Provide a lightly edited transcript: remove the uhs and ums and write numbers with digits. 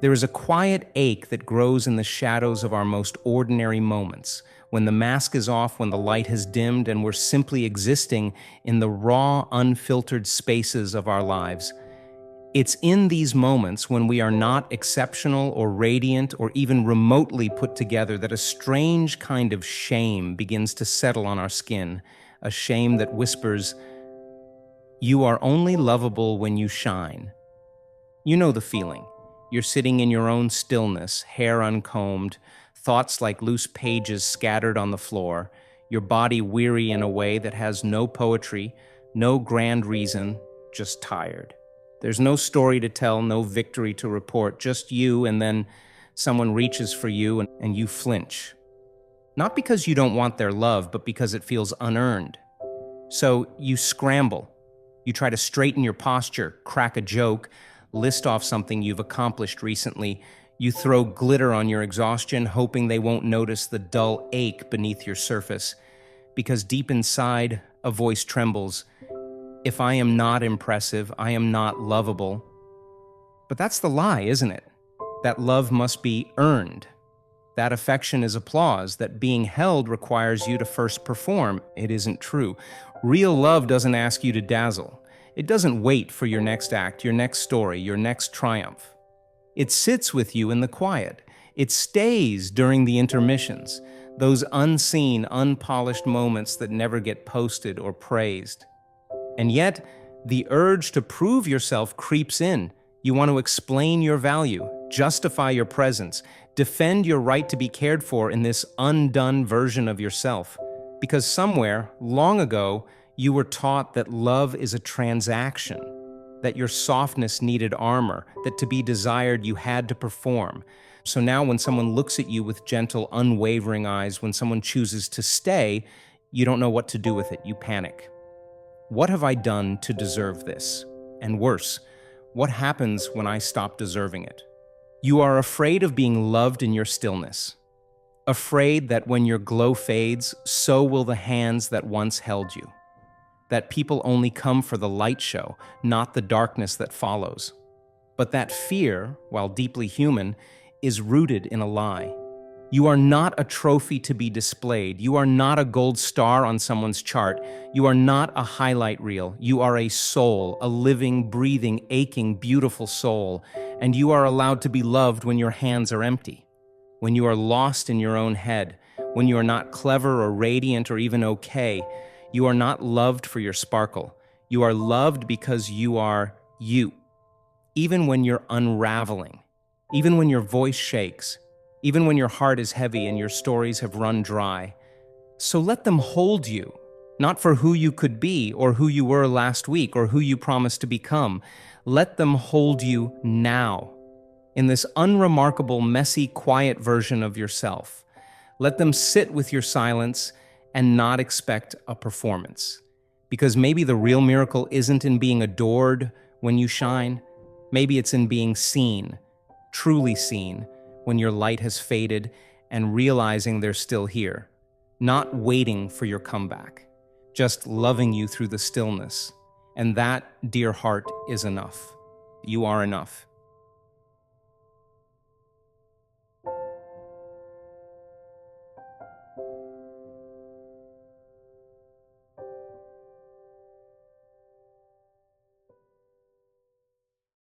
There is a quiet ache that grows in the shadows of our most ordinary moments, when the mask is off, when the light has dimmed, and we're simply existing in the raw, unfiltered spaces of our lives. It's in these moments when we are not exceptional or radiant or even remotely put together that a strange kind of shame begins to settle on our skin, a shame that whispers, "You are only lovable when you shine." You know the feeling. You're sitting in your own stillness, hair uncombed, thoughts like loose pages scattered on the floor, your body weary in a way that has no poetry, no grand reason, just tired. There's no story to tell, no victory to report, just you, and then someone reaches for you and you flinch. Not because you don't want their love, but because it feels unearned. So you scramble. You try to straighten your posture, crack a joke, list off something you've accomplished recently. You throw glitter on your exhaustion, hoping they won't notice the dull ache beneath your surface. Because deep inside, a voice trembles. If I am not impressive, I am not lovable. But that's the lie, isn't it? That love must be earned. That affection is applause, that being held requires you to first perform. It isn't true. Real love doesn't ask you to dazzle. It doesn't wait for your next act, your next story, your next triumph. It sits with you in the quiet. It stays during the intermissions, those unseen, unpolished moments that never get posted or praised. And yet, the urge to prove yourself creeps in. You want to explain your value, justify your presence, defend your right to be cared for in this undone version of yourself. Because somewhere, long ago, you were taught that love is a transaction, that your softness needed armor, that to be desired you had to perform. So now when someone looks at you with gentle, unwavering eyes, when someone chooses to stay, you don't know what to do with it. You panic. What have I done to deserve this? And worse, what happens when I stop deserving it? You are afraid of being loved in your stillness. Afraid that when your glow fades, so will the hands that once held you. That people only come for the light show, not the darkness that follows. But that fear, while deeply human, is rooted in a lie. You are not a trophy to be displayed. You are not a gold star on someone's chart. You are not a highlight reel. You are a soul, a living, breathing, aching, beautiful soul. And you are allowed to be loved when your hands are empty, when you are lost in your own head, when you are not clever or radiant or even okay. You are not loved for your sparkle. You are loved because you are you. Even when you're unraveling, even when your voice shakes, even when your heart is heavy and your stories have run dry. So let them hold you, not for who you could be or who you were last week or who you promised to become. Let them hold you now, in this unremarkable, messy, quiet version of yourself. Let them sit with your silence and not expect a performance. Because maybe the real miracle isn't in being adored when you shine. Maybe it's in being seen, truly seen, when your light has faded and realizing they're still here. Not waiting for your comeback, just loving you through the stillness. And that, dear heart, is enough. You are enough.